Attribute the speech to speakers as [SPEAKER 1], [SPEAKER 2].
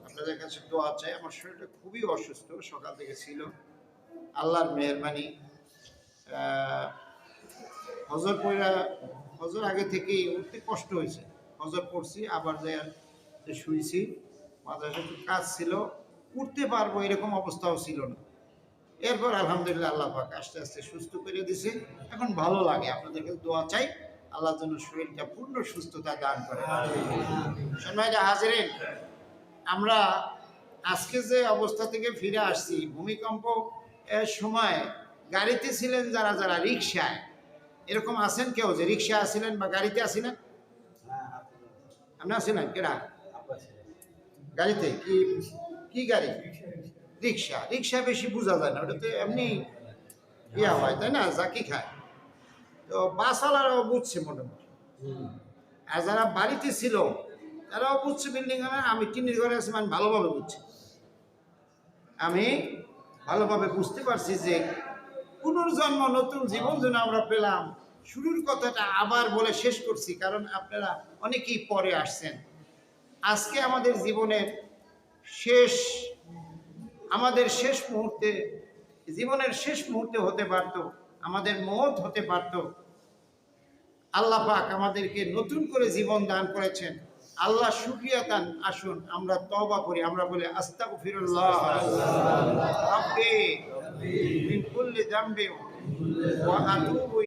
[SPEAKER 1] আপনাদের কাছে দোয়া চাই। আমার শরীরটা খুবই অসুস্থ, সকাল থেকে ছিল। আল্লাহর মেহেরবানি, হজর পড়া, হজর আগে থেকেই উঠতে কষ্ট হয়েছে। হজর পড়ছি, আবার যে শুয়েছি, মাদ্রাসায় একটু কাজ ছিল, উঠতে পারবো এরকম অবস্থাও ছিল না। এরপর আলহামদুলিল্লাহ আল্লাহ পাক আস্তে আস্তে সুস্থ করে দিছে। এখন ভালো লাগে। আপনাদের কাছে দোয়া চাই, আল্লাহর জন্য শরীরটা পূর্ণ সুস্থতা দান করে। সম্মানিত হাজিরিন, আমরা আজকে যে অবস্থা থেকে ফিরে আসছি, ভূমিকম্প এর সময় গাড়িতে ছিলেন যারা যারা, রিক্সায়, এরকম আছেন কেউ যে রিক্সা আসছিলেন বা গাড়িতে আসিলেন? আপনি আসিলেন কেনা গাড়িতে? কি কি গাড়ি? রিক্সা। রিক্সা বেশি বোঝা যায় না, ওটাতে এমনি ইয়া হয়, তাই না, জাকি খায়। তো বাসওয়ালারাও বুঝছে মোটামুটি, আর যারা বাড়িতে ছিল তারাও বুঝছে। বিল্ডিং আমি টিনের ঘরে আছি, আমি ভালোভাবে বুঝছি। আমি ভালোভাবে বুঝতে পারছি যে পুনর্জন্ম, নতুন জীবন যেন আমরা পেলাম। শুরুর কথাটা আবার বলে শেষ করছি, কারণ আপনারা অনেকেই পরে আসছেন। আজকে আমাদের জীবনের শেষ, আমাদের শেষ মুহূর্তে, জীবনের শেষ মুহূর্তে হতে পারত, আমাদের মওত হতে পারত। আল্লাহ পাক আমাদেরকে নতুন করে জীবন দান করেছেন। আল্লাহ শুকরিয়া দান। আসুন আমরা তওবা করি, আমরা বলি আস্তাগফিরুল্লাহ রাব্বি মিন কুল্লি যামবি ওয়া আতুবু